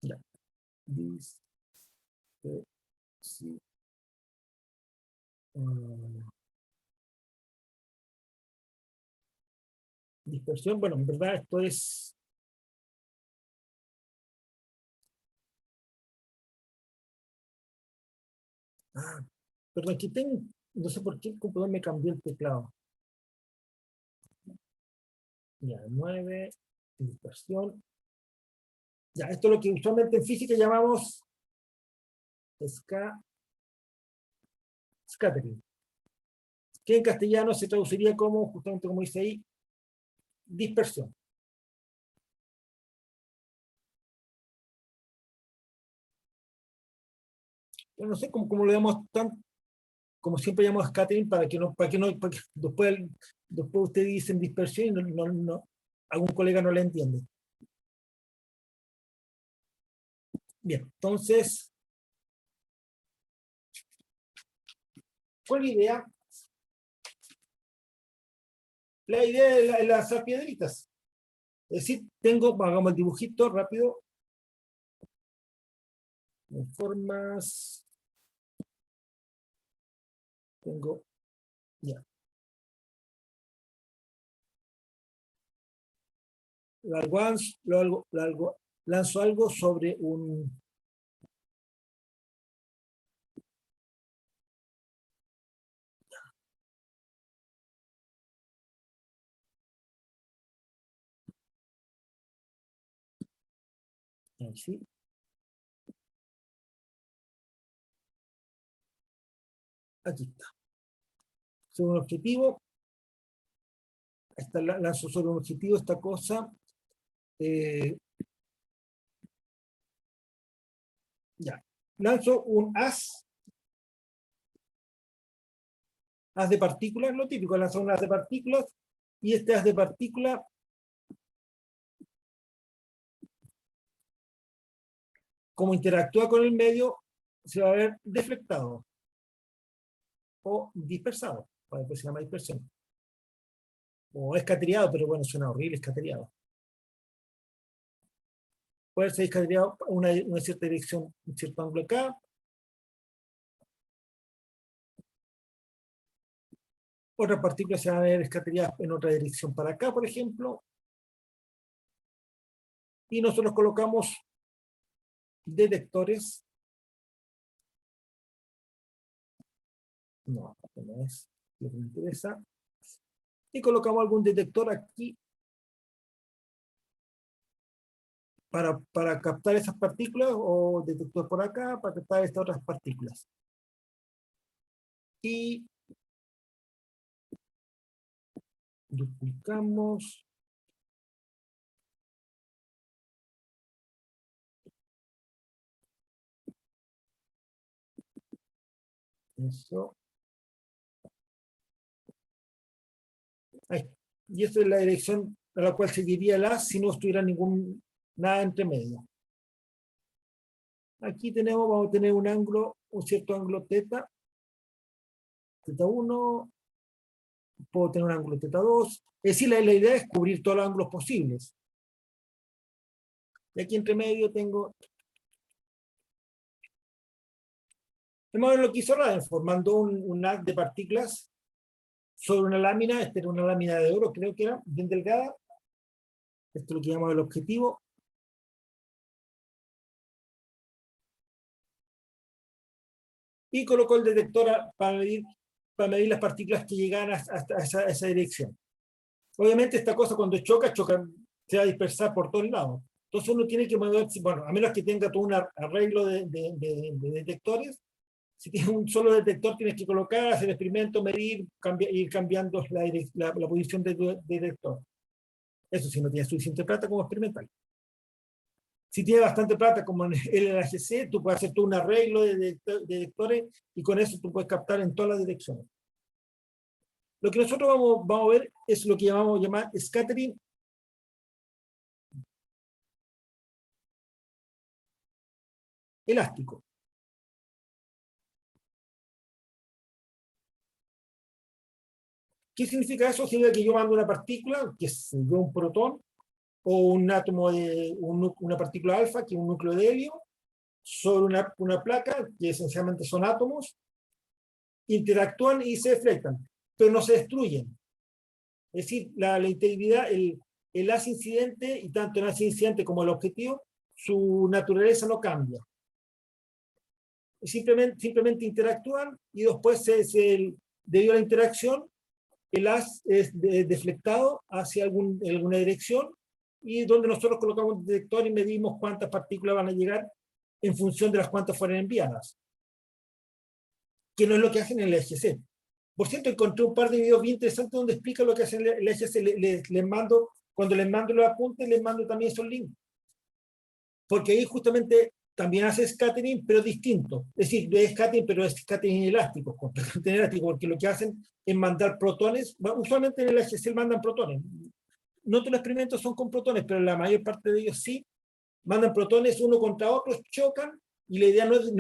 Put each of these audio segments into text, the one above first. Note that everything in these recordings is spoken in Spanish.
Ya. Dice, sí. Dispersión, bueno, en verdad esto es... Ah, pero aquí tengo, no sé por qué el computador me cambió el teclado. Ya, 9, dispersión. Ya, esto es lo que usualmente en física llamamos scattering, que en castellano se traduciría como, justamente como dice ahí, dispersión. Yo no sé cómo lo llamamos tan, como siempre llamamos scattering, para que después ustedes dicen dispersión y algún colega no le entiende. Bien, entonces, ¿cuál es la idea? La idea es lanzar piedritas. Es decir, hagamos el dibujito rápido, en formas, tengo, ya, lanzo algo sobre un, ¿sí? Aquí está, sobre un objetivo, lanzo sobre un objetivo esta cosa, eh, ya, lanzo un haz de partículas, lo típico, lanzo un haz de partículas, y este haz de partículas, como interactúa con el medio, se va a ver deflectado o dispersado, después se llama dispersión, o escateriado, pero bueno, suena horrible, escateriado. Puede ser escateriado en una cierta dirección, un cierto ángulo acá. Otras partículas se van a ver escateriadas en otra dirección para acá, por ejemplo. Y nosotros colocamos detectores. No, no es lo que me interesa. Y colocamos algún detector aquí para captar esas partículas, o detector por acá para captar estas otras partículas. Y duplicamos. Eso. Ahí. Y esta es la dirección a la cual seguiría el haz si no estuviera nada entre medio. Aquí vamos a tener un cierto ángulo θ, θ1, puedo tener un ángulo θ2, es decir, la idea es cubrir todos los ángulos posibles. Y aquí entre medio tengo, más o menos lo que hizo Rutherford, mandó un haz de partículas sobre una lámina, esta era una lámina de oro, creo que era, bien delgada, esto es lo que llamamos el objetivo, y colocó el detector para medir las partículas que llegan hasta esa dirección. Obviamente esta cosa cuando choca, se va a dispersar por todos lados. Entonces uno tiene que mover, bueno, a menos que tenga todo un arreglo de detectores, si tienes un solo detector tienes que colocar, hacer experimento, medir, ir cambiando la posición del detector. Eso si no tienes suficiente plata como experimental. Si tienes bastante plata como en el LHC, tú puedes hacer todo un arreglo de detectores y con eso tú puedes captar en todas las direcciones. Lo que nosotros vamos a ver es lo que llamar scattering elástico. ¿Qué significa eso? Significa que yo mando una partícula, que es un protón, o un átomo de una partícula alfa, que es un núcleo de helio, sobre una placa, que esencialmente son átomos, interactúan y se deflectan, pero no se destruyen. Es decir, la integridad, el haz incidente, y tanto el haz incidente como el objetivo, su naturaleza no cambia. Simplemente interactúan y después, debido a la interacción, el haz es deflectado hacia alguna dirección, y donde nosotros colocamos un detector y medimos cuántas partículas van a llegar en función de las cuantas fueron enviadas, que no es lo que hacen en el EGC. Por cierto, encontré un par de videos bien interesantes donde explica lo que hacen en el EGC. Les mando, cuando les mando los apuntes, les mando también esos links, porque ahí justamente también hace scattering, pero distinto. Es decir, es scattering, pero es scattering elástico, completamente elástico, porque lo que hacen es mandar protones. Usualmente en el HC mandan protones. No todos los experimentos son con protones, pero la mayor parte de ellos sí. Mandan protones uno contra otro, chocan, y la idea no es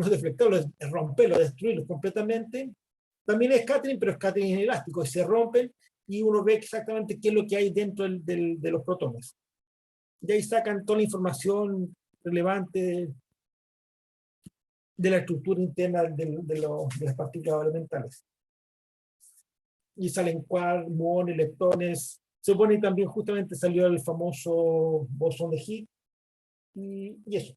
deflectarlos, es romperlos, destruirlos completamente. También es scattering, pero es scattering elástico, y se rompen, y uno ve exactamente qué es lo que hay dentro de los protones. Y ahí sacan toda la información relevante de la estructura interna de las partículas elementales. Y salen quarks, muones, leptones. Se supone que también justamente salió el famoso bosón de Higgs, y eso.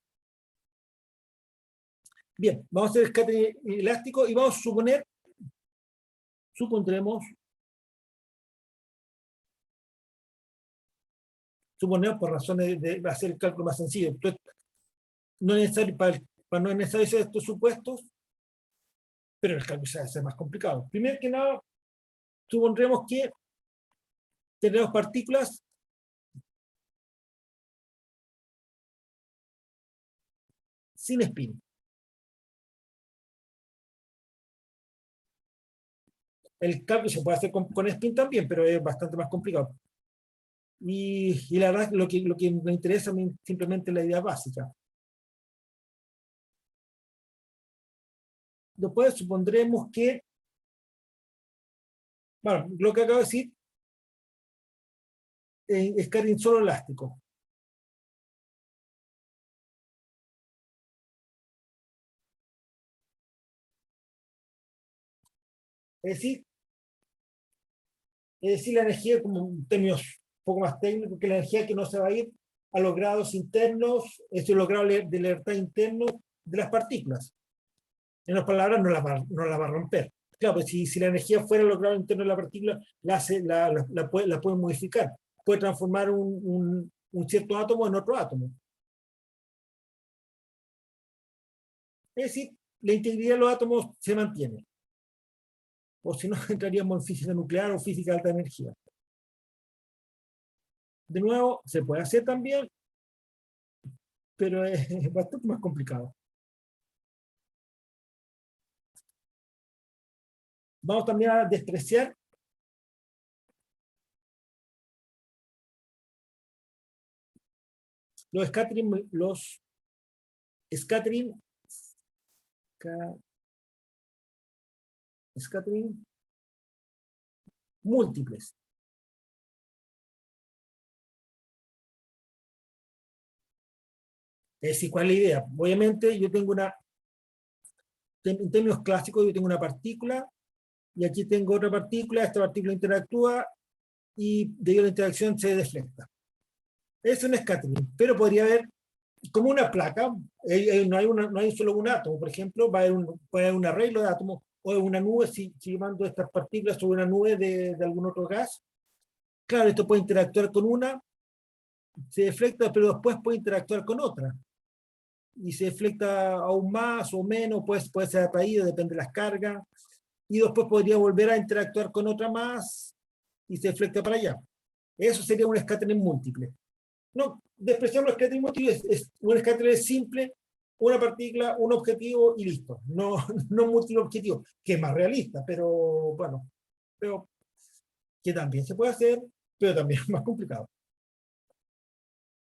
Bien, vamos a hacer el scattering elástico y vamos a suponemos por razones de hacer el cálculo más sencillo. Entonces, no es necesario, no es necesario hacer estos supuestos, pero el cálculo se hace más complicado. Primero que nada, supondremos que tenemos partículas sin spin. El cálculo se puede hacer con spin también, pero es bastante más complicado. Y la verdad, lo que me interesa a mí simplemente es la idea básica. Después supondremos que, bueno, lo que acabo de decir es scattering solo elástico. Es decir, la energía, como un término un poco más técnico, que la energía que no se va a ir a los grados internos, los grados de libertad internos de las partículas. En otras palabras, no la va a romper. Claro, pues si la energía fuera a los grados internos de la partícula, la puede modificar. Puede transformar un cierto átomo en otro átomo. Es decir, la integridad de los átomos se mantiene. O si no, entraríamos en física nuclear o física de alta energía. De nuevo, se puede hacer también, pero es bastante más complicado. Vamos también a despreciar los scattering múltiples. Es decir, ¿cuál es la idea? Obviamente yo tengo en términos clásicos, yo tengo una partícula, y aquí tengo otra partícula, esta partícula interactúa, y debido a la interacción se deflecta. Es un scattering, pero podría haber como una placa, no hay solo un átomo, por ejemplo, puede haber un arreglo de átomos, o una nube, si mando estas partículas sobre una nube de algún otro gas. Claro, esto puede interactuar con una, se deflecta, pero después puede interactuar con otra, y se deflecta aún más o menos, puede ser atraído, depende de las cargas, y después podría volver a interactuar con otra más, y se deflecta para allá. Eso sería un scattering múltiple. No, despreciamos el scattering múltiple, es un scattering simple, una partícula, un objetivo y listo. No, no múltiple objetivo, que es más realista, pero bueno, pero que también se puede hacer, pero también es más complicado.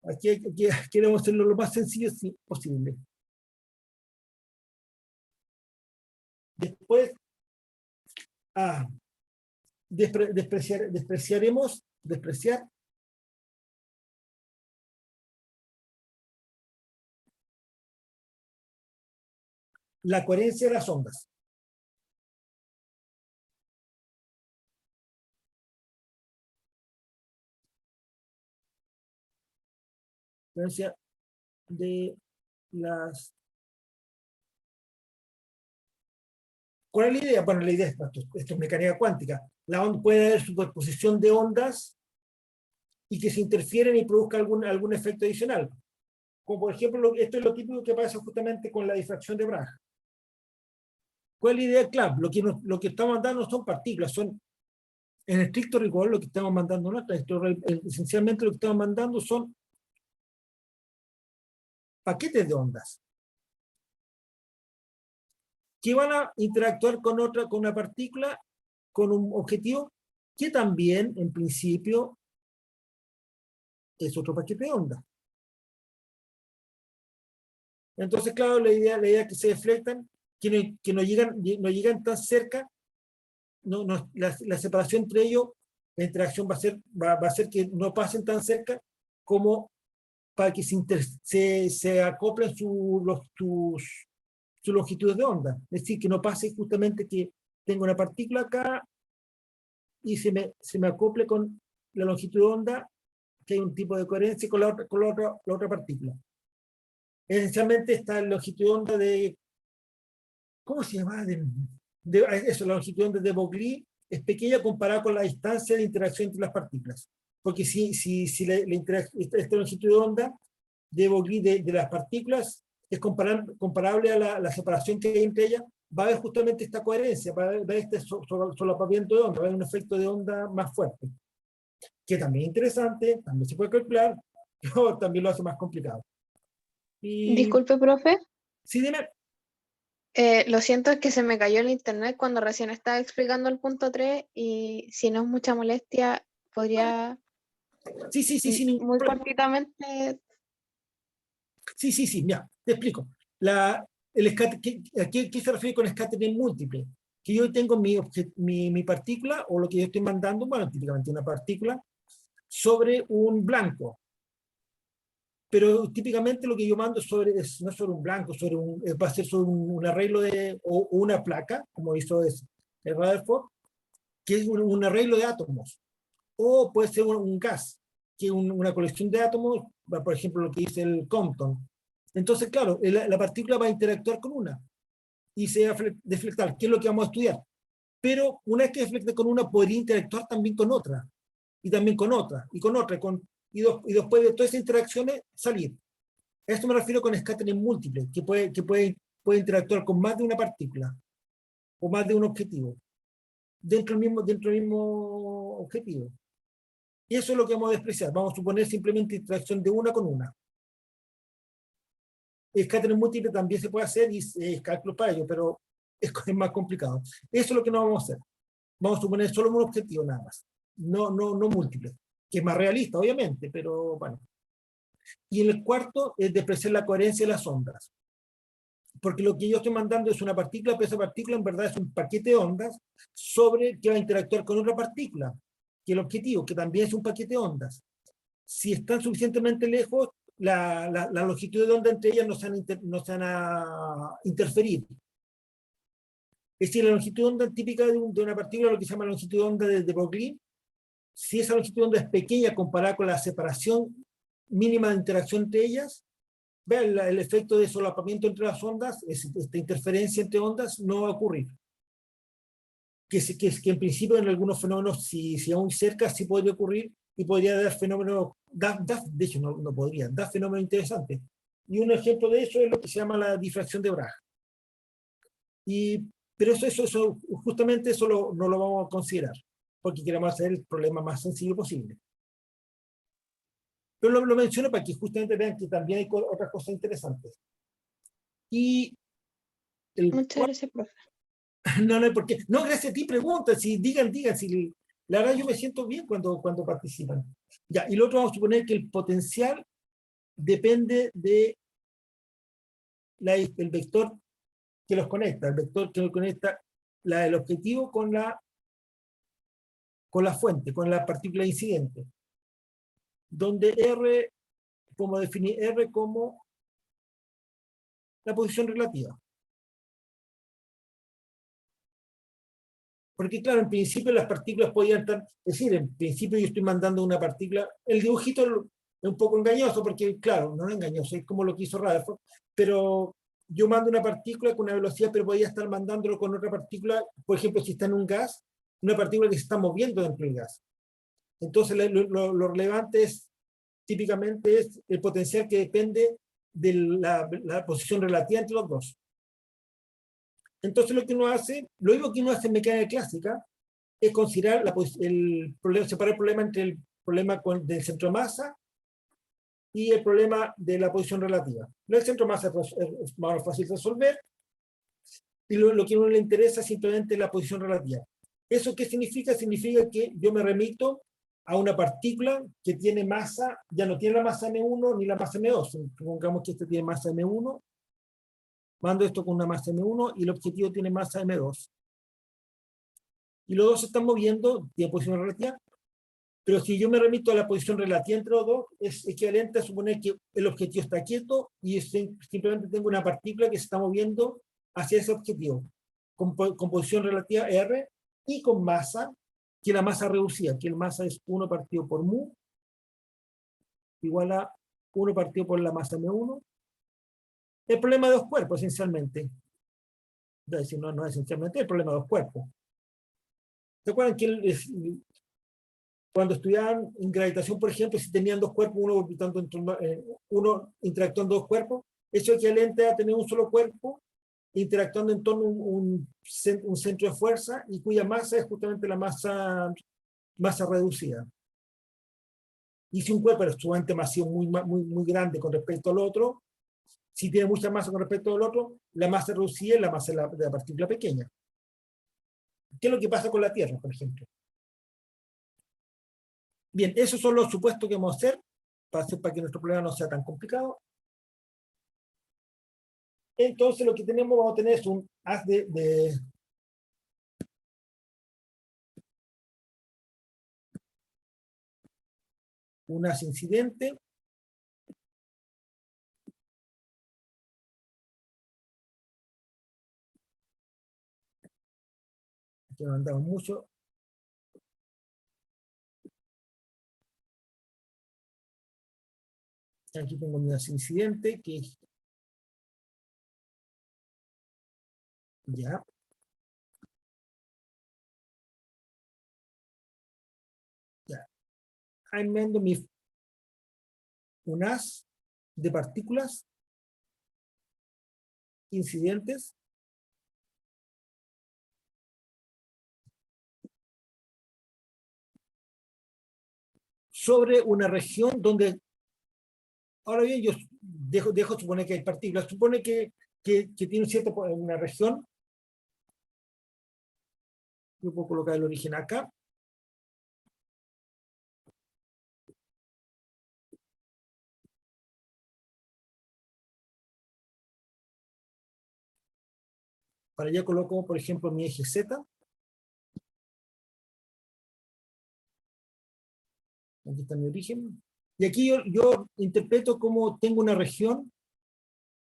Aquí queremos hacerlo lo más sencillo posible. Después, despreciar la coherencia de las ondas. Coherencia de las... ¿Cuál es la idea? Bueno, la idea es, esto es mecánica cuántica. Puede haber superposición de ondas y que se interfieren y produzca algún efecto adicional. Como por ejemplo, esto es lo típico que pasa justamente con la difracción de Bragg. ¿Cuál es la idea? Claro, lo que estamos mandando no son partículas, son, en estricto rigor, lo que estamos mandando no esencialmente lo que estamos mandando son paquetes de ondas que van a interactuar con una partícula, con un objetivo que también, en principio, es otro paquete de ondas. Entonces, claro, la idea es que se deflectan, que no llegan tan cerca, la separación entre ellos, la interacción va a ser que no pasen tan cerca como para que se acoplen sus longitudes de onda. Es decir, que no pase justamente que tengo una partícula acá y se me acople con la longitud de onda, que hay un tipo de coherencia con la otra partícula. Esencialmente esta longitud de onda de, ¿cómo se llama? La longitud de onda de Broglie es pequeña comparada con la distancia de interacción entre las partículas. Porque si esta longitud de onda de Broglie de las partículas es comparable a la separación que hay entre ellas, va a haber justamente esta coherencia, va a haber este solapamiento de onda, va a haber un efecto de onda más fuerte, que también es interesante, también se puede calcular, pero también lo hace más complicado. Y Disculpe, profe. sí, dime. Lo siento, es que se me cayó el internet cuando recién estaba explicando el punto 3 y si no es mucha molestia, podría Sí, ningún muy problema. cortitamente. Sí, mira, te explico. ¿A qué se refiere con scattering múltiple? Que yo tengo mi partícula, o lo que yo estoy mandando, bueno, típicamente una partícula, sobre un blanco. Pero típicamente lo que yo mando no es sobre un blanco, va a ser sobre un arreglo o una placa, como hizo el Rutherford, que es un arreglo de átomos. O puede ser un gas, que es una colección de átomos, por ejemplo, lo que dice el Compton. Entonces, claro, la partícula va a interactuar con una y se va a deflectar, que es lo que vamos a estudiar. Pero una vez que deflecte con una, podría interactuar también con otra, y también con otra, y con otra, y después de todas esas interacciones, salir. A esto me refiero con scattering múltiple, que puede interactuar con más de una partícula, o más de un objetivo, dentro del mismo objetivo. Y eso es lo que vamos a despreciar. Vamos a suponer simplemente interacción de una con una. El scattering múltiple también se puede hacer y es cálculo para ello, pero es más complicado. Eso es lo que no vamos a hacer. Vamos a suponer solo un objetivo nada más. No múltiple. Que es más realista, obviamente, pero bueno. Y en el cuarto es despreciar la coherencia de las ondas. Porque lo que yo estoy mandando es una partícula, pero esa partícula en verdad es un paquete de ondas que va a interactuar con otra partícula, que el objetivo, que también es un paquete de ondas. Si están suficientemente lejos, la longitud de onda entre ellas no se van a interferir. Es decir, la longitud de onda típica de una partícula, lo que se llama longitud de onda de Broglie, si esa longitud de onda es pequeña comparada con la separación mínima de interacción entre ellas, vean el efecto de solapamiento entre las ondas, esta interferencia entre ondas no va a ocurrir. Que en principio en algunos fenómenos, si aún cerca, sí podría ocurrir y podría dar fenómenos, de hecho no podría, dar fenómenos interesantes. Y un ejemplo de eso es lo que se llama la difracción de Bragg. Pero eso justamente eso no lo vamos a considerar, porque queremos hacer el problema más sencillo posible. Pero lo menciono para que justamente vean que también hay otras cosas interesantes. Y Muchas gracias, profe. no hay por qué. No, gracias a ti, pregunta, si digan, si la verdad yo me siento bien cuando participan. Ya, y lo otro vamos a suponer que el potencial depende de el vector que los conecta, el vector que conecta el objetivo con la fuente, con la partícula incidente. Donde R, como definir R como la posición relativa. Porque claro, en principio las partículas podían estar, es decir, en principio yo estoy mandando una partícula, el dibujito es un poco engañoso, porque claro, no es engañoso, es como lo que hizo Rutherford, pero yo mando una partícula con una velocidad, pero podía estar mandándolo con otra partícula, por ejemplo, si está en un gas, una partícula que se está moviendo dentro del gas. Entonces lo relevante es, típicamente, es el potencial que depende de la posición relativa entre los dos. Entonces lo que uno hace, lo mismo que uno hace en mecánica clásica, es considerar el problema, separar el problema entre el problema del centro de masa y el problema de la posición relativa. El centro de masa es más fácil de resolver, y lo que a uno le interesa es simplemente la posición relativa. ¿Eso qué significa? Significa que yo me remito a una partícula que tiene masa, ya no tiene la masa m1 ni la masa m2. Supongamos que este tiene masa m1, mando esto con una masa m1 y el objetivo tiene masa m2. Y los dos se están moviendo, tiene posición relativa, pero si yo me remito a la posición relativa entre los dos, es equivalente a suponer que el objetivo está quieto y simplemente tengo una partícula que se está moviendo hacia ese objetivo, con posición relativa R y con masa, que la masa reducida, que la masa es 1 partido por mu, igual a 1 partido por la masa m1. El problema de dos cuerpos, esencialmente. Es decir, no esencialmente, el problema de dos cuerpos. ¿Se acuerdan que cuando estudiaban en gravitación, por ejemplo, si tenían dos cuerpos, uno interactuando en dos cuerpos, eso es equivalente a tener un solo cuerpo interactuando en torno a un centro de fuerza y cuya masa es justamente la masa reducida. Y si un cuerpo es sumamente masivo, muy grande con respecto al otro, si tiene mucha masa con respecto al otro, la masa reducida es la masa de la partícula pequeña. ¿Qué es lo que pasa con la Tierra, por ejemplo? Bien, esos son los supuestos que vamos a hacer para que nuestro problema no sea tan complicado. Entonces lo que tenemos, vamos a tener es un haz un haz incidente. Aquí lo mandamos mucho. Aquí tengo mi haz incidente, que es ya. Ya. Ahí mando un haz de partículas incidentes sobre una región donde, ahora bien, yo dejo suponer que hay partículas, supone que tiene una región, yo puedo colocar el origen acá, para allá coloco, por ejemplo, mi eje Z, aquí está mi origen, y aquí yo interpreto como tengo una región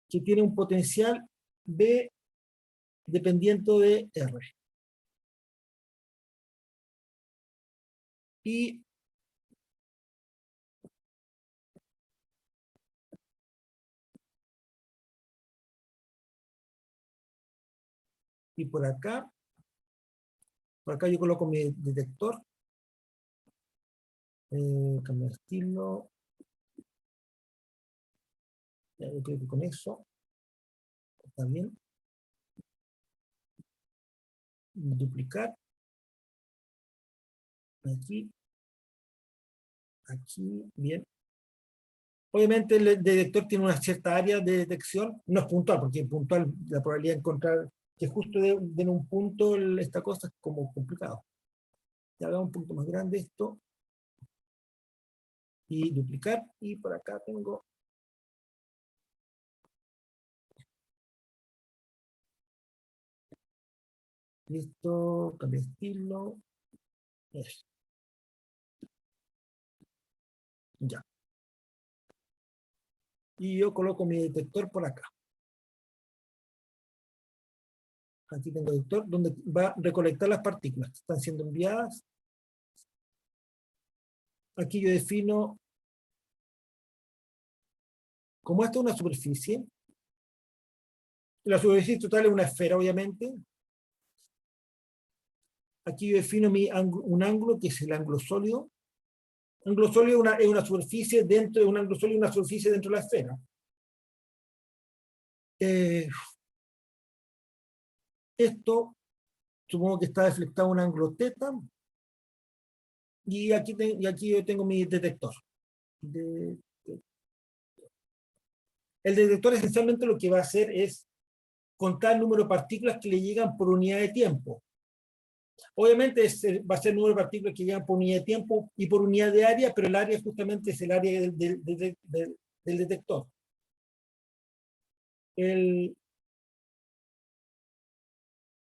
que tiene un potencial B dependiendo de R. Y por acá yo coloco mi detector, cambiar estilo, yo creo que con eso está bien. Duplicar, aquí, bien. Obviamente el detector tiene una cierta área de detección, no es puntual, porque puntual la probabilidad de encontrar que justo den un punto esta cosa es como complicado. Ya hagamos un punto más grande esto, y duplicar, y por acá tengo listo, cambiar estilo, eso, ya. Y yo coloco mi detector por acá. aquí tengo el detector, donde va a recolectar las partículas que están siendo enviadas. Aquí yo defino, como esta es una superficie, la superficie total es una esfera, obviamente. Aquí yo defino un ángulo que es el ángulo sólido. Un ángulo sólido es una superficie dentro de un ángulo sólido, una superficie dentro de la esfera. Esto, supongo que está deflectado un ángulo θ, y aquí yo tengo mi detector. El detector esencialmente lo que va a hacer es contar el número de partículas que le llegan por unidad de tiempo. Obviamente va a ser el número de partículas que llegan por unidad de tiempo y por unidad de área, pero el área justamente es el área del detector. Y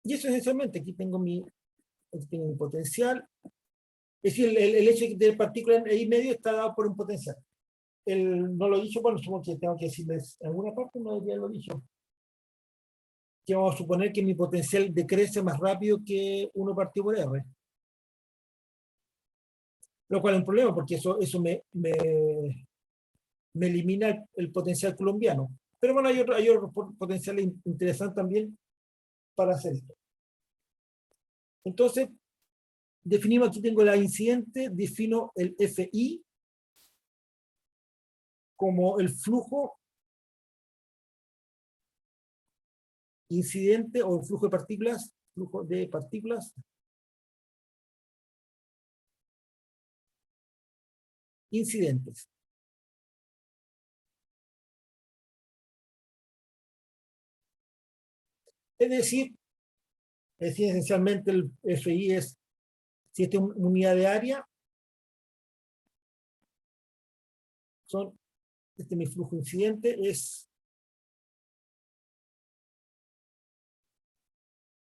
eso esencialmente, aquí tengo mi potencial. Es decir, el hecho de que tener partículas ahí medio está dado por un potencial. No lo he dicho, bueno, supongo que tengo que decirles en alguna parte, no debería haberlo dicho. Que vamos a suponer que mi potencial decrece más rápido que 1 partido por R. Lo cual es un problema, porque eso me elimina el potencial colombiano. Pero bueno, hay otros potenciales interesantes también para hacer esto. Entonces, definimos, aquí tengo la incidente, defino el FI como el flujo incidente o el flujo de partículas incidentes. Es decir, esencialmente el FI es, si esta es una unidad de área, este es mi flujo incidente,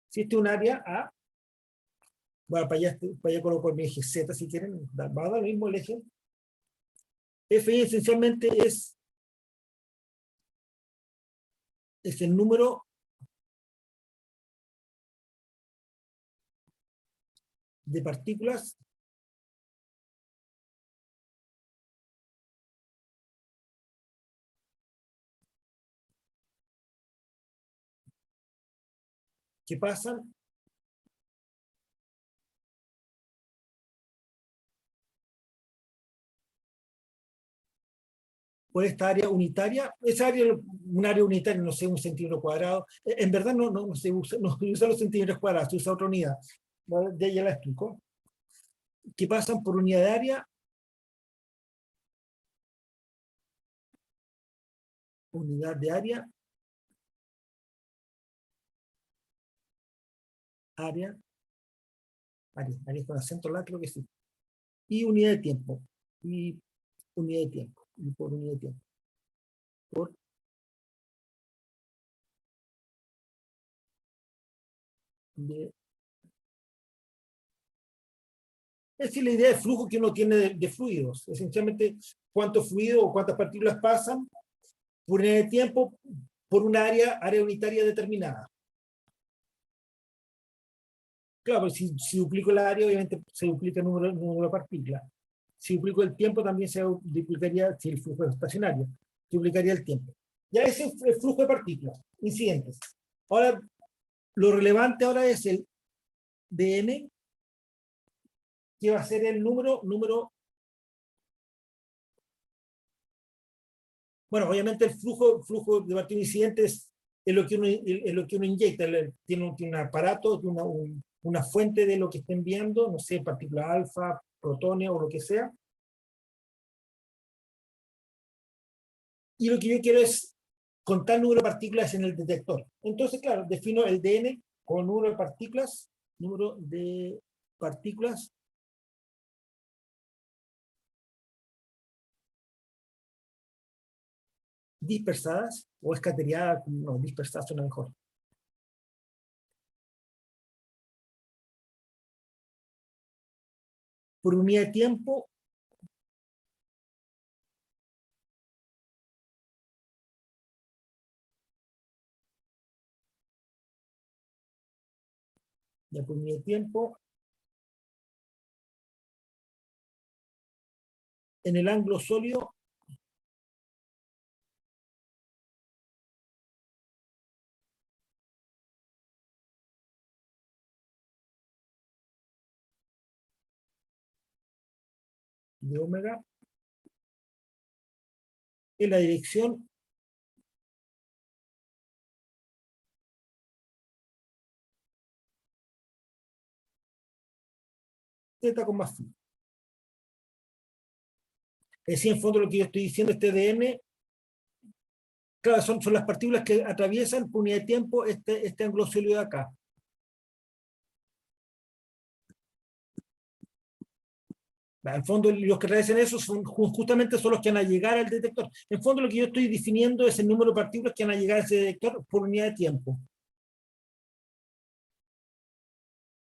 si este es un área A, bueno, para allá coloco mi eje Z si quieren, va a dar el mismo el eje. FI esencialmente es el número de partículas que pasan por esta área unitaria. Esa área, un área unitaria, no sé, un centímetro cuadrado. En verdad no se usa los centímetros cuadrados, se usa otra unidad. De ella la explico. Que pasan por unidad de área, unidad de área, área con acento la, creo que sí. Y unidad de tiempo. Y unidad de tiempo. Y por unidad de tiempo. Por de, es decir, la idea de flujo que uno tiene de fluidos. Esencialmente, cuántos fluidos o cuántas partículas pasan por unidad de tiempo por una área unitaria determinada. Claro, pues si duplico el área, obviamente se duplica el número de partículas. Si duplico el tiempo, también se duplicaría, si el flujo es estacionario, se duplicaría el tiempo. Ya ese es el flujo de partículas, incidentes. Ahora, lo relevante ahora es el dn, que va a ser el número, bueno, obviamente el flujo de partículas incidentes es lo que uno inyecta, tiene un aparato, tiene una fuente de lo que está enviando, no sé, partículas alfa, protones o lo que sea. Y lo que yo quiero es contar el número de partículas en el detector. Entonces, claro, defino el dn con número de partículas dispersadas o escateriadas, no, dispersadas suena mejor. Por unidad de tiempo Ya por unidad de tiempo. En el ángulo sólido, de omega, en la dirección θ con más phi. Es decir, en fondo lo que yo estoy diciendo, este dn, claro, son las partículas que atraviesan por unidad de tiempo este ángulo sólido de acá. En fondo, los que atraviesan eso justamente son los que van a llegar al detector. En fondo, lo que yo estoy definiendo es el número de partículas que van a llegar a ese detector por unidad de tiempo.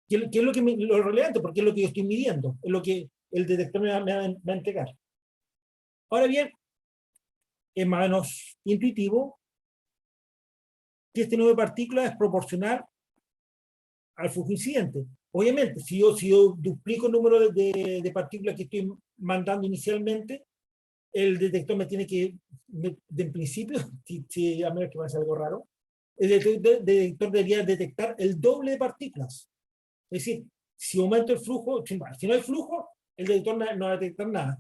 ¿Qué es lo lo relevante? Porque es lo que yo estoy midiendo, es lo que el detector me va a entregar. Ahora bien, es más o menos intuitivo que este número de partículas es proporcional al flujo incidente. Obviamente, si yo duplico el número de partículas que estoy mandando inicialmente, el detector me tiene que, en principio, a menos que pase algo raro, el detector debería detectar el doble de partículas. Es decir, si aumento el flujo, si no hay flujo, el detector no va a detectar nada.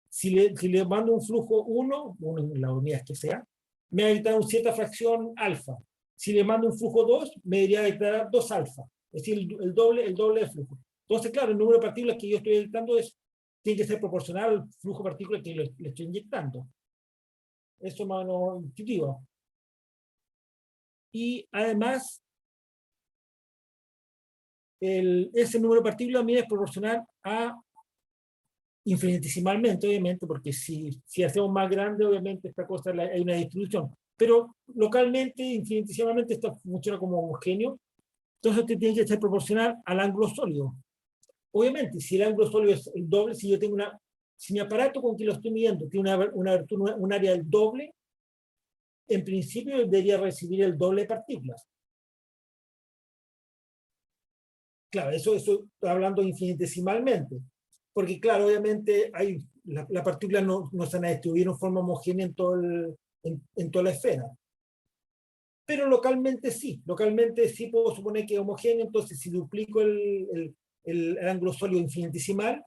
Si le mando un flujo 1, la unidad que sea, me va a detectar una cierta fracción alfa. Si le mando un flujo 2, me debería detectar 2 alfa. Es decir, el doble de flujo. Entonces, claro, el número de partículas que yo estoy detectando tiene que ser proporcional al flujo de partículas que le estoy inyectando. Eso es más o menos intuitivo. Y además, ese número de partículas a mí es proporcional a infinitesimalmente, obviamente, porque si hacemos más grande, obviamente esta cosa hay una distribución. Pero localmente, infinitesimalmente, esto funciona como homogéneo. Entonces, este tiene que ser proporcional al ángulo sólido. Obviamente, si el ángulo sólido es el doble, si mi aparato con que lo estoy midiendo tiene un área del doble, en principio debería recibir el doble de partículas. Claro, eso estoy hablando infinitesimalmente. Porque, claro, obviamente las partículas no se van a distribuir en forma homogénea en toda la esfera. Pero localmente sí puedo suponer que es homogéneo, entonces si duplico el ángulo sólido infinitesimal,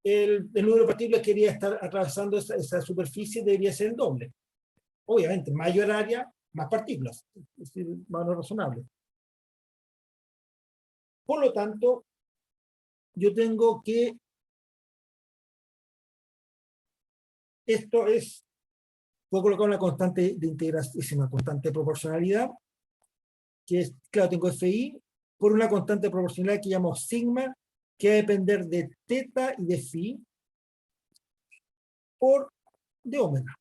el número de partículas que debería estar atravesando esa superficie debería ser el doble. Obviamente, mayor área, más partículas. Es decir, más o menos razonable. Por lo tanto, yo tengo que puedo colocar una constante de integración, es una constante de proporcionalidad, que es, claro, tengo FI, por una constante de proporcionalidad que llamo sigma, que va a depender de teta y de phi, por de omega.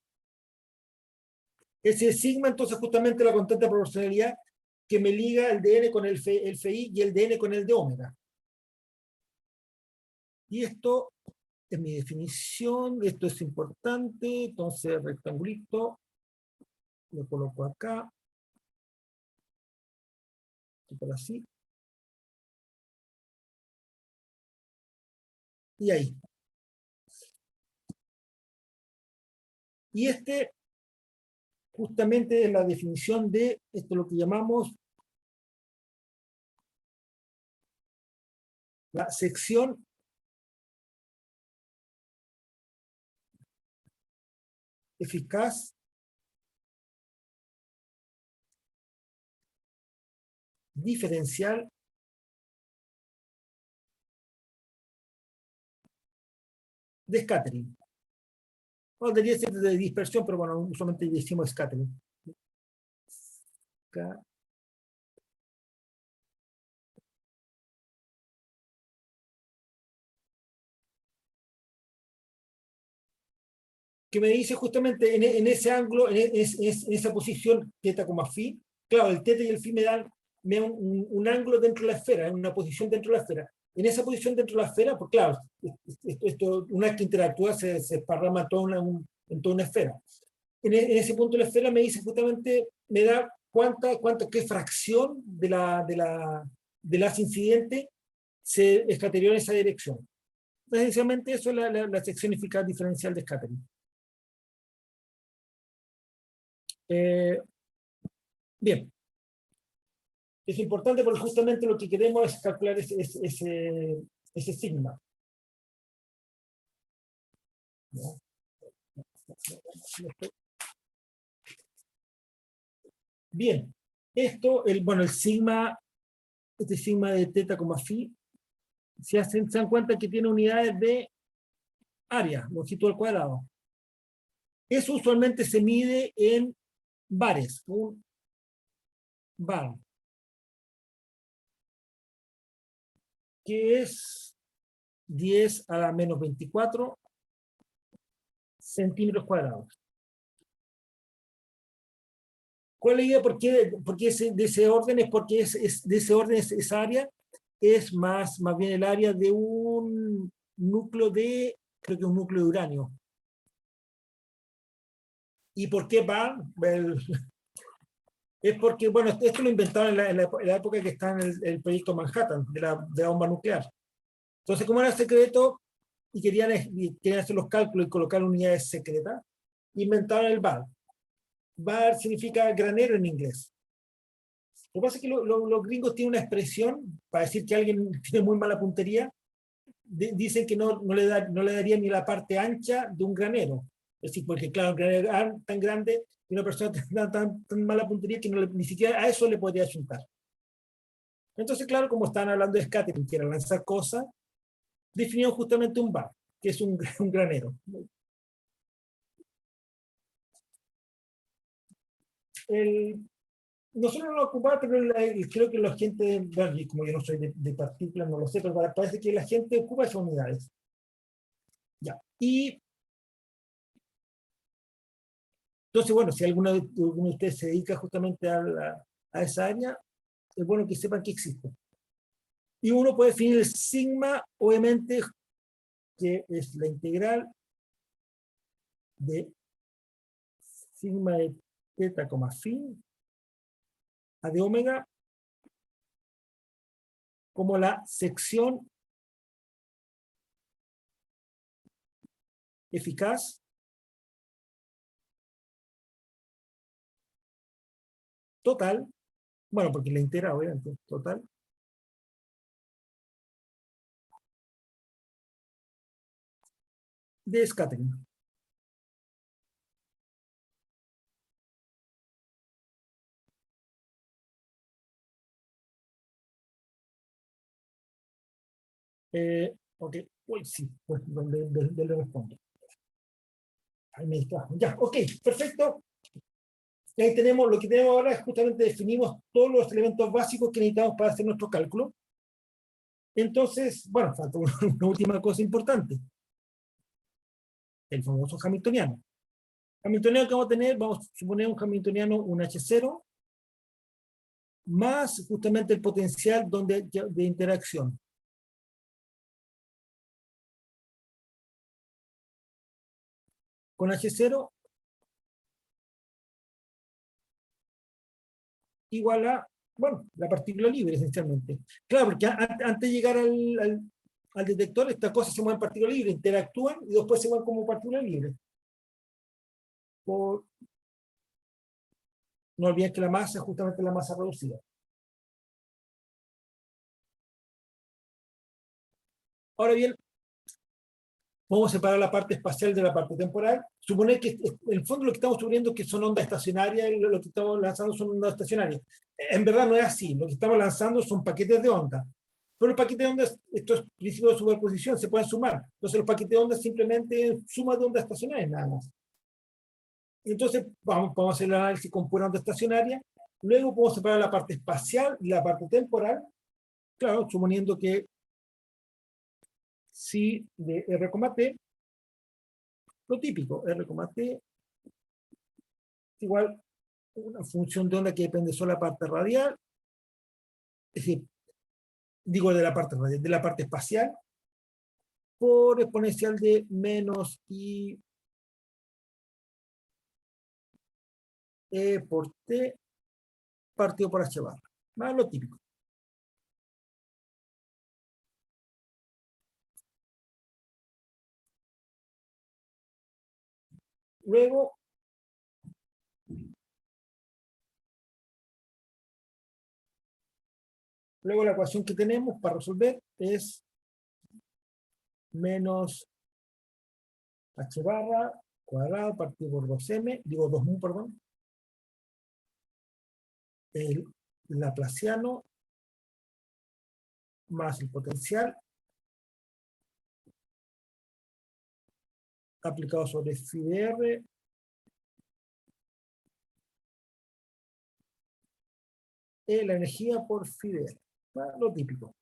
Ese sigma, entonces, justamente la constante de proporcionalidad que me liga el dn con el FI y el dn con el de omega. Y esto es mi definición, esto es importante, entonces rectangulito, lo coloco acá, por así. Y ahí. Y justamente es la definición de esto, lo que llamamos la sección eficaz diferencial de scattering. Bueno, debería ser de dispersión, pero bueno, usualmente decimos scattering. Que me dice justamente en ese ángulo, en esa posición, teta, phi, claro, el teta y el phi me dan un ángulo dentro de la esfera, una posición dentro de la esfera. En esa posición dentro de la esfera, pues claro, una vez que interactúa se esparrama en toda una esfera. En ese punto de la esfera me dice justamente, me da qué fracción del haz incidente se escaterió en esa dirección. Entonces, esencialmente eso es la sección eficaz diferencial de scattering. Bien. Es importante porque justamente lo que queremos es calcular ese sigma. ¿No? Bien, esto, bueno, el sigma, este sigma de teta, phi, se dan cuenta que tiene unidades de área, longitud al cuadrado. Eso usualmente se mide en bares, un bar, que es 10 a la menos 24 centímetros cuadrados. ¿Cuál es la idea? ¿Por qué de ese orden? Es porque de ese orden, esa área, es más bien el área de un núcleo de, creo que un núcleo de uranio. ¿Y por qué bar? Es porque, bueno, esto lo inventaron en la época que está en el proyecto Manhattan, de la bomba nuclear. Entonces, como era secreto y querían hacer los cálculos y colocar unidades secretas, inventaron el bar. Bar significa granero en inglés. Lo que pasa es que los gringos tienen una expresión para decir que alguien tiene muy mala puntería. Dicen que no le daría ni la parte ancha de un granero. Es decir, porque claro, un granero tan grande y una persona tan mala puntería que ni siquiera a eso le podría ayuntar. Entonces, claro, como estaban hablando de scattering, que era lanzar cosas, definieron justamente un bar, que es un granero. Nosotros no lo ocupamos, pero creo que la gente, bueno, como yo no soy de partículas, no lo sé, pero parece que la gente ocupa esas unidades. Ya. Y entonces, bueno, si alguno de ustedes se dedica justamente a esa área, es bueno que sepan que existe. Y uno puede definir el sigma, obviamente, que es la integral de sigma de teta, phi, a de omega, como la sección eficaz total, bueno, porque la integral, obviamente, total, de scattering. Ok, uy, sí, pues le respondo. Ahí me distrajo. Ya, ok, perfecto. Y ahí tenemos, lo que tenemos ahora es justamente definimos todos los elementos básicos que necesitamos para hacer nuestro cálculo. Entonces, bueno, falta una última cosa importante. El famoso hamiltoniano. Hamiltoniano que vamos a tener, vamos a suponer un hamiltoniano, un H0, más justamente el potencial de interacción. Con H0 igual a, bueno, la partícula libre, esencialmente. Claro, porque antes de llegar al detector, estas cosas se mueven en partícula libre, interactúan y después se mueven como partícula libre. No olviden que la masa es justamente la masa reducida. Ahora bien, vamos a separar la parte espacial de la parte temporal. Suponer que, en el fondo, lo que estamos suponiendo es que son ondas estacionarias y lo que estamos lanzando son ondas estacionarias. En verdad no es así. Lo que estamos lanzando son paquetes de ondas. Pero los paquetes de ondas, estos principios de superposición se pueden sumar. Entonces los paquetes de ondas simplemente suman de ondas estacionarias nada más. Entonces vamos a hacer el análisis con pura onda estacionaria. Luego podemos separar la parte espacial y la parte temporal. Claro, suponiendo que si de R, T, lo típico, R, T igual una función de onda que depende solo de la parte radial, es decir, digo de la parte radial, de la parte espacial, por exponencial de menos I E por T partido por H barra. Más lo típico. Luego, la ecuación que tenemos para resolver es menos h barra cuadrado partido por 2m, digo 2mu, perdón, el laplaciano más el potencial aplicado sobre phi de r la energía por phi de r. Lo típico.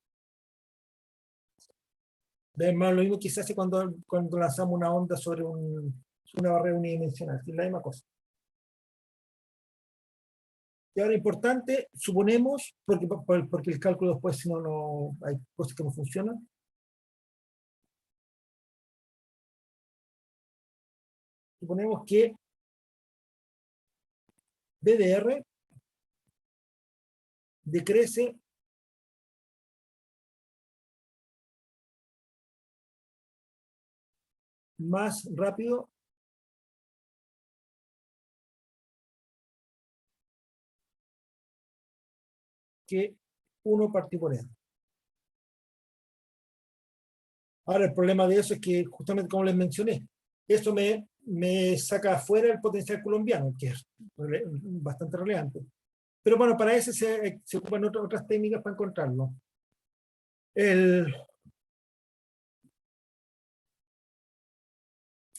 Más lo mismo que se hace cuando lanzamos una onda sobre una barrera unidimensional, es la misma cosa. Y ahora importante, suponemos, porque el cálculo después si no hay cosas que no funcionan. Suponemos que B de R decrece más rápido que 1 partido por n. Ahora el problema de eso es que, justamente como les mencioné, eso me saca afuera el potencial colombiano, que es bastante relevante. Pero bueno, para eso se ocupan otras técnicas para encontrarlo.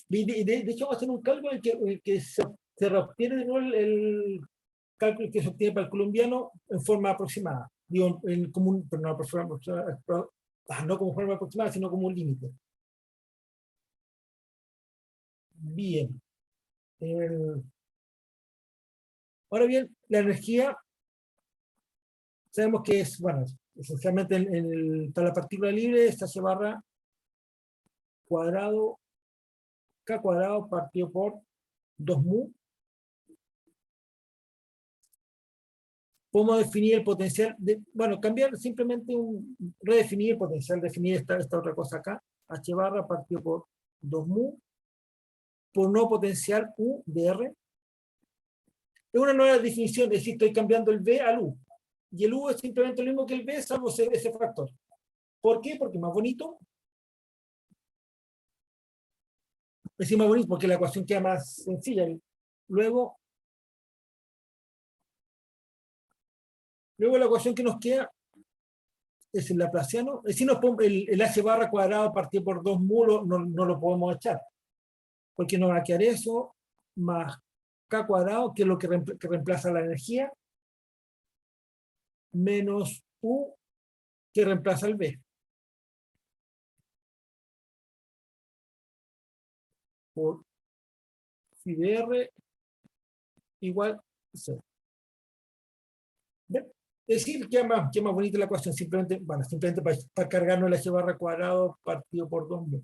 De hecho, vamos a hacer un cálculo en que se reobtiene de nuevo el cálculo que se obtiene para el colombiano en forma aproximada. Digo, pero no como forma aproximada, sino como un límite. Bien. Ahora bien, la energía, sabemos que es, bueno, esencialmente para la partícula libre, esta se barra cuadrado, k cuadrado partido por 2mu. Podemos definir el potencial, cambiar simplemente redefinir el potencial, definir esta otra cosa acá, h barra partido por 2mu, por no potencial u de r. Es una nueva definición, es decir, estoy cambiando el v al u. Y el u es simplemente lo mismo que el v, salvo ese factor. ¿Por qué? Porque es más bonito. Es más bonito porque la ecuación queda más sencilla. Luego la ecuación que nos queda es el laplaciano. Es decir, el h barra cuadrado partido por 2 mu no lo podemos echar. Porque nos va a quedar eso más k cuadrado, que es lo que reemplaza la energía, menos u, que reemplaza el v. Por phi de r igual 0. Es decir, qué más bonita la ecuación, simplemente para cargarnos el h barra cuadrado partido por 2mu.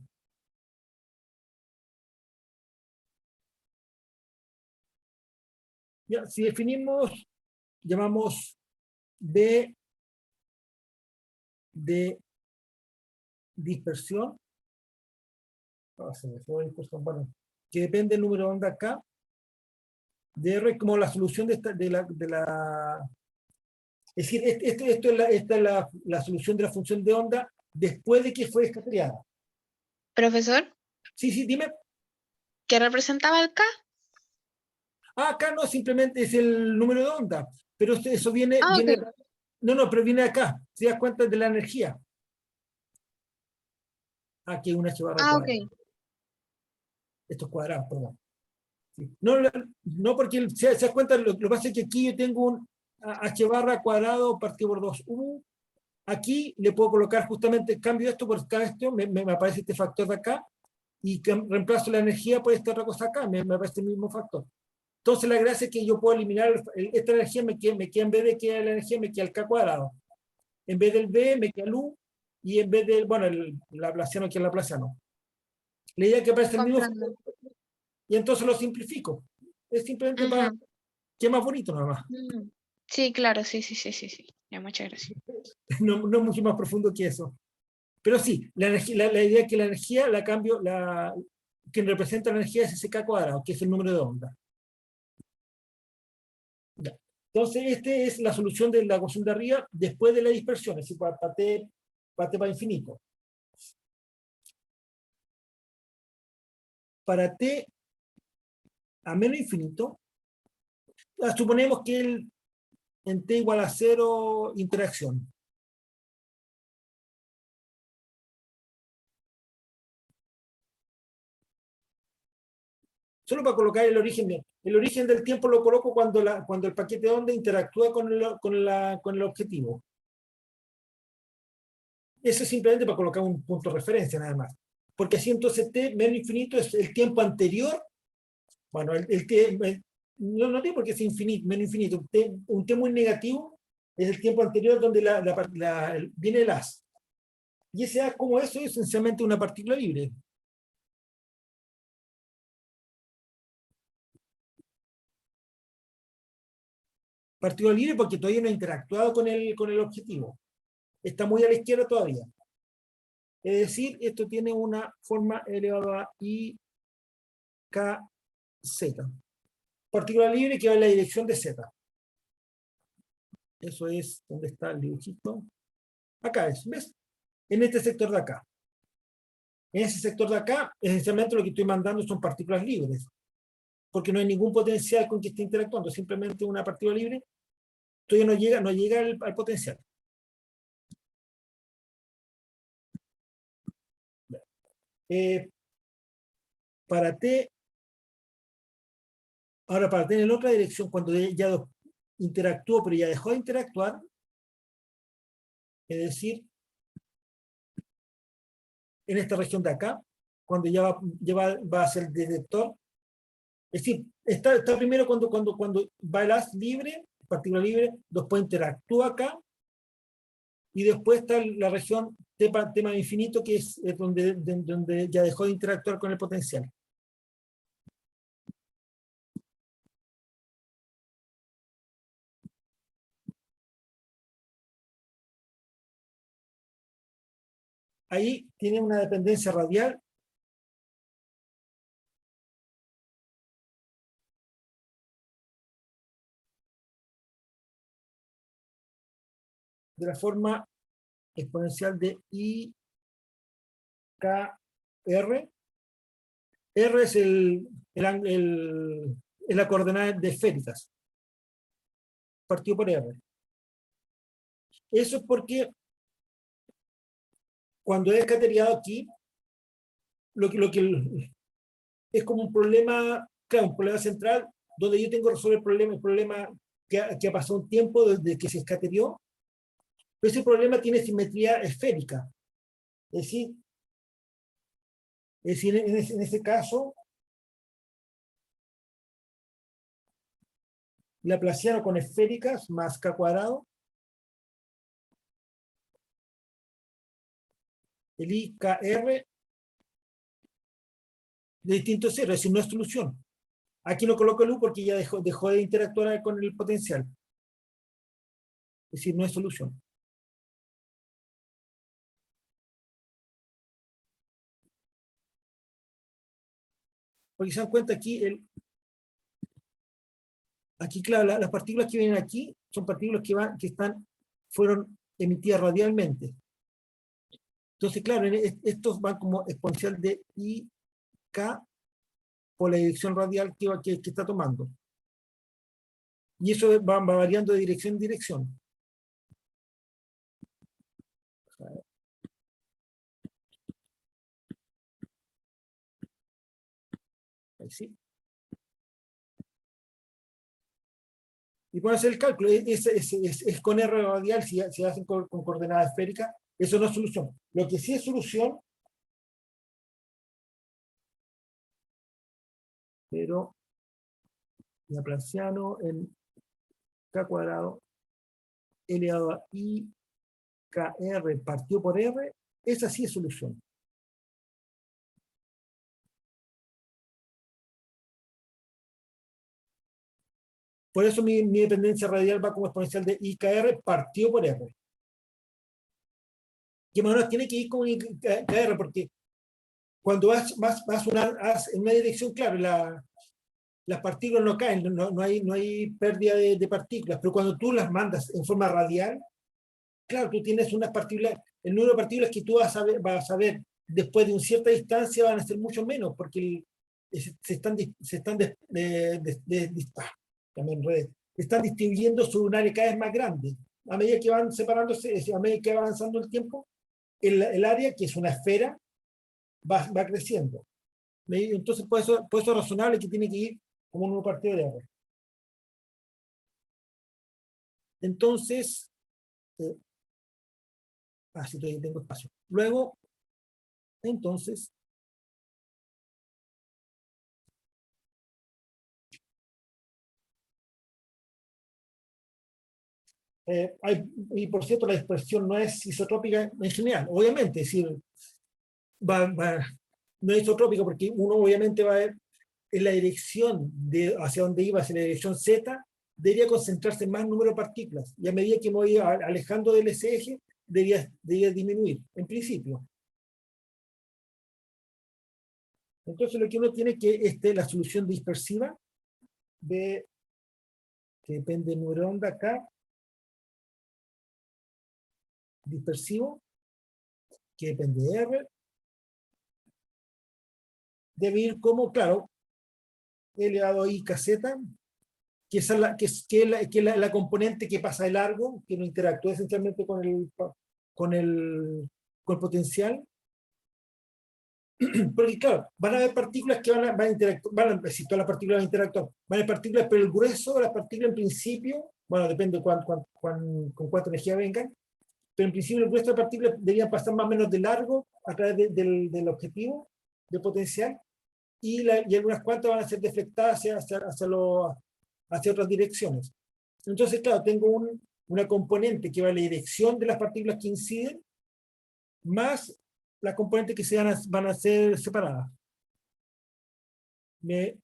Ya, si definimos, llamamos B de dispersión, bueno, que depende del número de onda acá, de R como la solución de la es decir, esta es la solución de la función de onda después de que fue escateriada. Profesor, Sí, dime. ¿qué representaba el K? Acá no, simplemente es el número de onda, pero eso viene, Okay. no, pero viene acá, ¿se das cuenta de la energía? Aquí hay una h barra cuadrada. Okay. Estos cuadrados, perdón. Sí. No, porque se das cuenta, lo que pasa es que aquí yo tengo un h barra cuadrado partido por 2u. Aquí le puedo colocar justamente, cambio esto por esto, me aparece este factor de acá, y reemplazo la energía por esta otra cosa acá, me aparece el mismo factor. Entonces la gracia es que yo puedo eliminar esta energía, me queda en vez de que la energía me queda el k cuadrado. En vez del v me queda el u, y en vez del, el laplaciano queda el laplaciano. La idea es que aparece el mismo factor, y entonces lo simplifico. Es simplemente para que es más bonito nada más. Sí, claro, sí. Ya, muchas gracias. No es mucho más profundo que eso. Pero sí, la idea es que la energía la cambio, quien representa la energía es SK cuadrado, que es el número de onda. Ya. Entonces, esta es la solución de la ecuación de arriba después de la dispersión, es decir, para T para infinito. Para T a menos infinito, suponemos que en T igual a 0 interacción. Solo para colocar el origen. El origen del tiempo lo coloco cuando el paquete de onda interactúa con el objetivo. Eso es simplemente para colocar un punto de referencia nada más. Porque así entonces T menos infinito es el tiempo anterior. Bueno, no tiene por qué ser infinito, menos infinito. Un T muy negativo es el tiempo anterior donde viene el haz. Y ese haz, como eso, es esencialmente una partícula libre. Partícula libre porque todavía no ha interactuado con el objetivo. Está muy a la izquierda todavía. Es decir, esto tiene una forma elevado a I, K, Z. Partícula libre que va en la dirección de Z. Eso es, ¿dónde está el dibujito? Acá es, ¿ves? En este sector de acá. En ese sector de acá, esencialmente lo que estoy mandando son partículas libres. Porque no hay ningún potencial con que esté interactuando, simplemente una partícula libre. Todavía no llega al potencial. Para T, ahora para T en la otra dirección, cuando ya interactuó, pero ya dejó de interactuar, es decir, en esta región de acá, cuando ya va a ser el detector, es decir, está primero cuando va el haz libre, partícula libre, después interactúa acá, y después está la región tema infinito, que es donde ya dejó de interactuar con el potencial. Ahí tiene una dependencia radial de la forma exponencial de I, K, R. R es la coordenada de esféricas, partido por R. Eso es porque cuando es cateriado aquí, lo que es como un problema, claro, un problema central, donde yo tengo que resolver el problema que ha pasado un tiempo desde que se escaterió, pero ese problema tiene simetría esférica. Es decir, en ese caso, laplaciano con esféricas más k cuadrado, el IKR de distinto cero, es decir, no es solución. Aquí no coloco el U porque ya dejó de interactuar con el potencial. Es decir, no es solución. Porque se dan cuenta aquí claro, las partículas que vienen aquí son partículas fueron emitidas radialmente. Entonces, claro, estos van como exponencial de IK por la dirección radial que está tomando. Y eso va variando de dirección en dirección. Ahí sí. Y pueden hacer el cálculo. Es con R radial, si hacen con coordenada esférica, eso no es solución. Lo que sí es solución, pero laplaciano en K cuadrado elevado a I KR partido por R, esa sí es solución. Por eso mi dependencia radial va como exponencial de IKR partido por R. Que más o menos tiene que ir con IKR, porque cuando vas en una dirección, claro, las partículas no caen, no hay pérdida de partículas, pero cuando tú las mandas en forma radial, claro, tú tienes unas partículas, el número de partículas que tú vas a ver después de una cierta distancia van a ser mucho menos, porque están distribuyendo sobre un área cada vez más grande. A medida que van separándose, a medida que va avanzando el tiempo, el área, que es una esfera, va creciendo. Entonces, por eso es razonable que tiene que ir como un número partido de R. Entonces, sí, todavía tengo espacio. Luego, entonces, y por cierto, la dispersión no es isotrópica en general, obviamente, es decir, no es isotrópica porque uno obviamente va a ver en la dirección hacia donde iba, hacia la dirección Z, debería concentrarse en más número de partículas, y a medida que me voy alejando de ese eje, debería disminuir, en principio. Entonces lo que uno tiene que la solución dispersiva de, que depende del número de onda acá, dispersivo, que depende de R, debe ir como, claro, elevado a I z, que es la componente que pasa de largo, que no interactúa esencialmente con el, con el potencial. Porque claro, van a haber partículas que van a interactuar, si todas las partículas van a interactuar, van a haber partículas, pero el grueso de las partículas en principio, bueno, depende de con cuánta energía vengan, pero en principio el grueso de las partículas deberían pasar más o menos de largo a través del objetivo de potencial, y algunas cuantas van a ser deflectadas hacia otras direcciones. Entonces, claro, tengo una componente que va a la dirección de las partículas que inciden, más las componentes que van a ser separadas. Me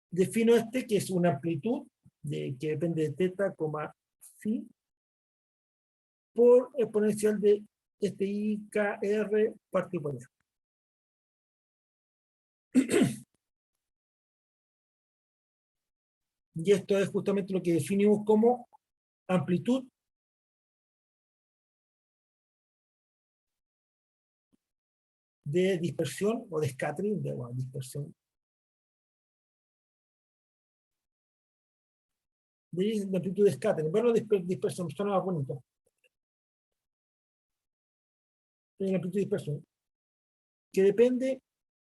defino que es una amplitud que depende de teta, phi, por exponencial de IKR partido por allá. Y esto es justamente lo que definimos como amplitud de dispersión o de scattering, dispersión. De amplitud de scattering. Bueno, dispersión, suena más bonito. La amplitud de dispersión. Que depende,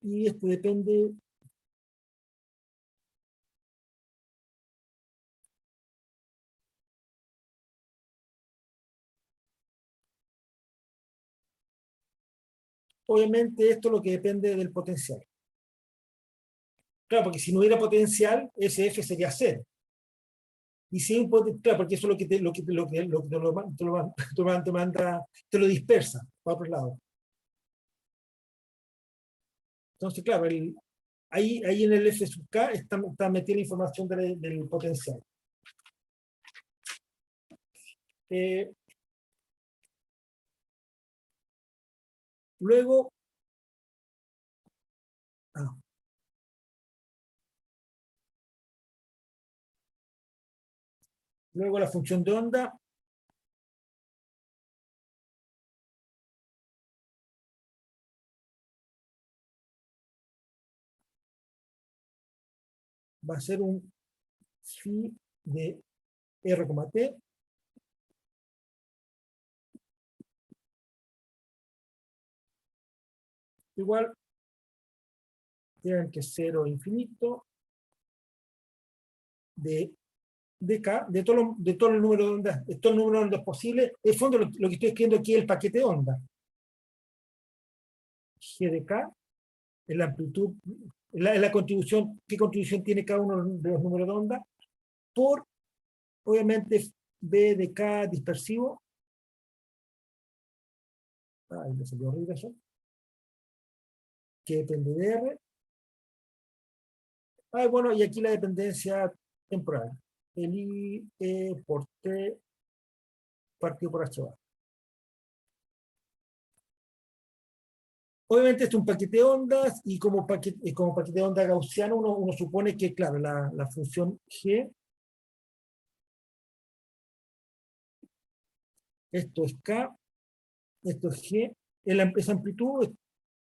y depende obviamente esto es lo que depende del potencial. Claro, porque si no hubiera potencial, ese F sería cero. Y si hay un potencial, claro, porque eso es te lo dispersa para otro lado. Entonces, claro, ahí en el F sub K está metida la información del potencial. Luego, luego la función de onda va a ser un phi de R, T igual tienen que 0 infinito de K, de todo el número de ondas, de todo el número de ondas posible. En el fondo, lo que estoy escribiendo aquí es el paquete de ondas. G de K es la amplitud, es la contribución, qué contribución tiene cada uno de los números de onda, por, obviamente, B de K dispersivo. Ahí me salió horrible eso. Que depende de R. Bueno, y aquí la dependencia temporal. El I por T partido por H bar. Obviamente este es un paquete de ondas, y como paquete de onda gaussiano uno supone que, claro, la función G, esto es K, esto es G, esa amplitud,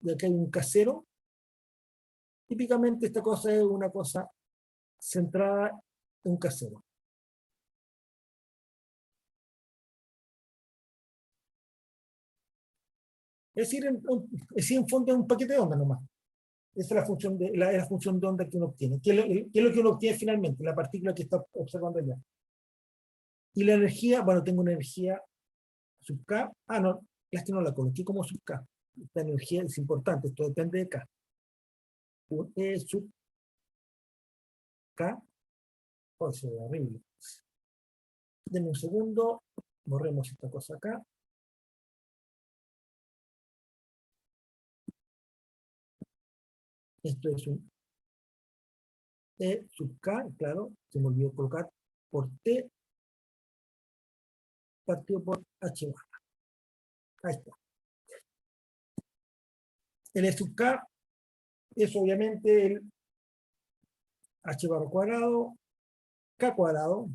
y acá hay un K0. Típicamente esta cosa es una cosa centrada en un K0. Es decir, en fondo es un paquete de onda nomás. Esa es la función de onda que uno obtiene. ¿Qué es lo que uno obtiene finalmente? La partícula que está observando allá. Y la energía, bueno, tengo una energía sub K. Ah, no, es que no la coloqué como sub K. Esta energía es importante, esto depende de K. E sub K, oh, eso es horrible. Denme un segundo, borremos esta cosa acá. Esto es un E sub K, claro, se me olvidó colocar por T partido por H baja. Ahí está. El E sub K es obviamente el H barra cuadrado, K cuadrado,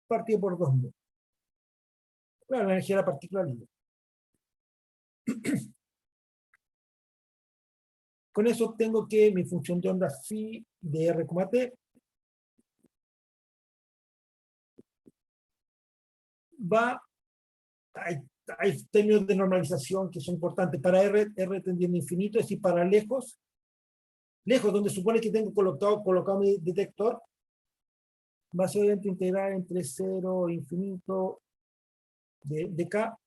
partido por 2 mu. Claro, la energía de la partícula libre. Con eso tengo que mi función de onda phi de R, T va, hay términos de normalización que son importantes. Para R tendiendo a infinito, es decir, para lejos, donde supone que tengo colocado mi detector, va a ser integral entre 0 e infinito de K,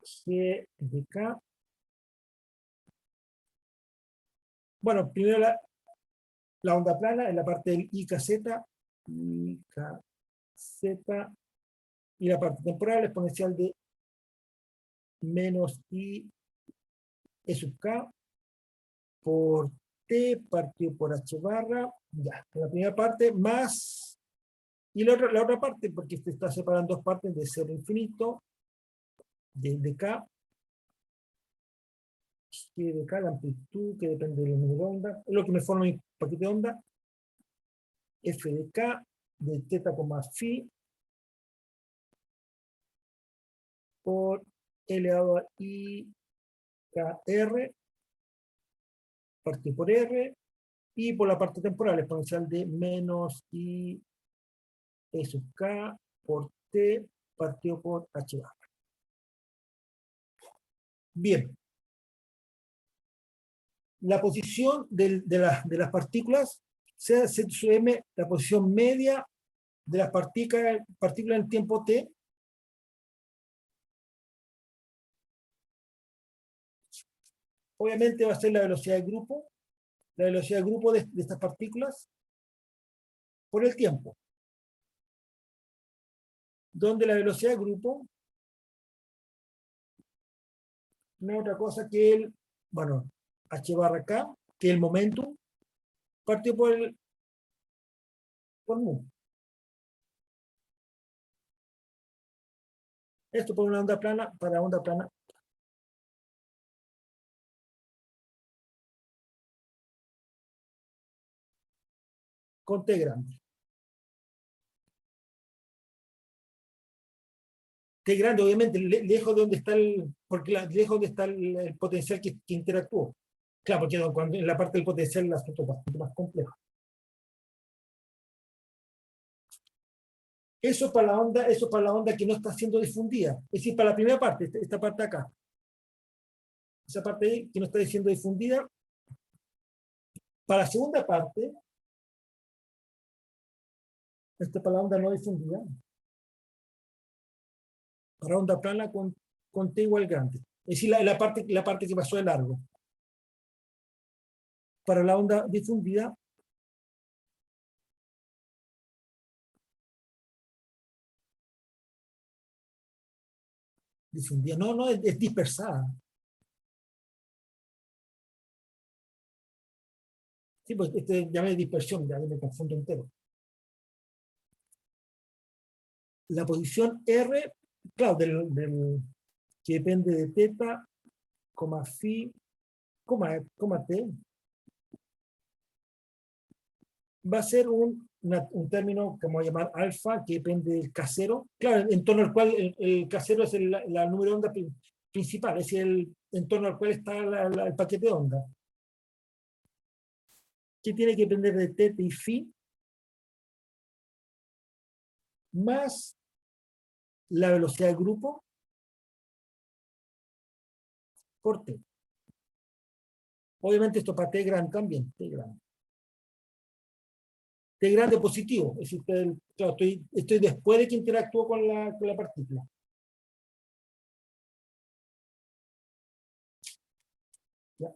G de K. Bueno, primero la onda plana en la parte del IKZ, y la parte temporal exponencial de menos I E sub K por T partido por H barra, ya, la primera parte más, y la otra parte, porque este está separado en dos partes de 0 infinito, de K, G de K, la amplitud que depende del número de onda, es lo que me forma mi paquete de onda, F de K, de teta, phi, por elevado a I K R, partido por R, y por la parte temporal exponencial de menos I E sub K por T partido por H baja. Bien. La posición de las partículas se M, la posición media de las partículas en tiempo T, obviamente va a ser la velocidad de grupo de estas partículas por el tiempo, donde la velocidad de grupo no es otra cosa que bueno, h barra k, que el momentum partido por mu. Esto por una onda plana, para onda plana. Con T grande. T grande, obviamente, lejos de donde está lejos de donde está el potencial que interactuó. Claro, porque cuando en la parte del potencial el asunto es bastante más complejo. Eso para la onda que no está siendo difundida. Es decir, para la primera parte, esta parte de acá. Esa parte ahí que no está siendo difundida. Para la segunda parte, para la onda no difundida. Para onda plana con T igual grande. Es decir, la parte que pasó de largo. Para la onda difundida, no, es dispersada. Sí, pues llamé dispersión, ya me confundo entero. La posición R, claro, que depende de teta coma phi, coma t, va a ser un término que vamos a llamar alfa, que depende del casero, claro, en torno al cual el casero es la número de onda principal, es decir, en torno al cual está el paquete de onda, que tiene que depender de teta y phi, más la velocidad del grupo por t. Obviamente esto para t grande también, t grande. T grande positivo, es decir, claro, estoy después de que interactúo con la partícula. ¿Ya?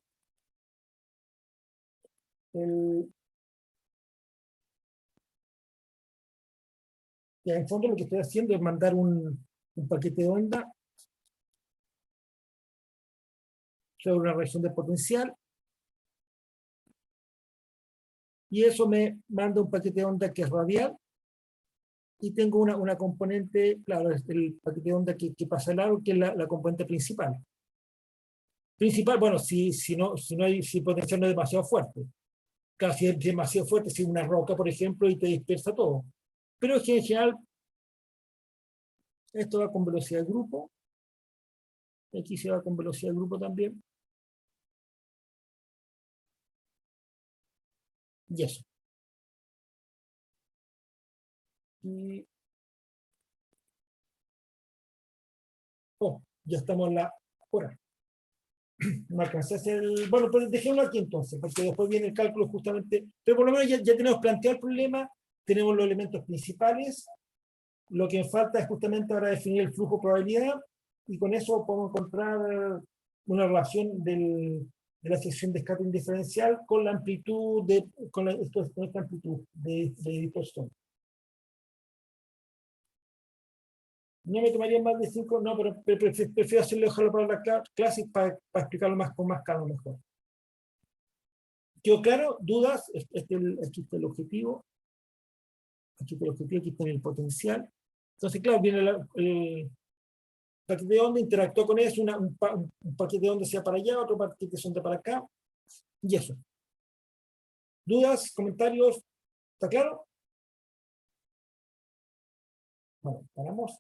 Ya, en fondo lo que estoy haciendo es mandar un paquete de onda sobre una reacción de potencial, y eso me manda un paquete de onda que es radial, y tengo una componente, claro, es el paquete de onda que pasa al lado, que es la componente principal. Principal, bueno, si el potencial no es demasiado fuerte. Claro, si es demasiado fuerte, si es una roca, por ejemplo, y te dispersa todo. Pero en general, esto va con velocidad de grupo. Aquí se va con velocidad de grupo también. Y eso. Y, ya estamos en la hora. No alcancé a hacer bueno, pues dejémoslo aquí entonces, porque después viene el cálculo justamente, pero por lo menos ya tenemos planteado el problema, tenemos los elementos principales, lo que falta es justamente ahora definir el flujo probabilidad, y con eso podemos encontrar una relación de la sección de escape indiferencial con la amplitud con esta amplitud de distorsión. No me tomaría más de 5, no, pero prefiero dejarlo para la clase para explicarlo con más calma mejor. ¿Quedó claro? ¿Dudas? Aquí está el objetivo. Aquí está el objetivo, aquí está el potencial. Entonces, claro, viene el paquete de onda, interactúa con eso, un paquete de onda sea para allá, otro paquete de onda para acá, y eso. ¿Dudas? ¿Comentarios? ¿Está claro? Bueno, paramos.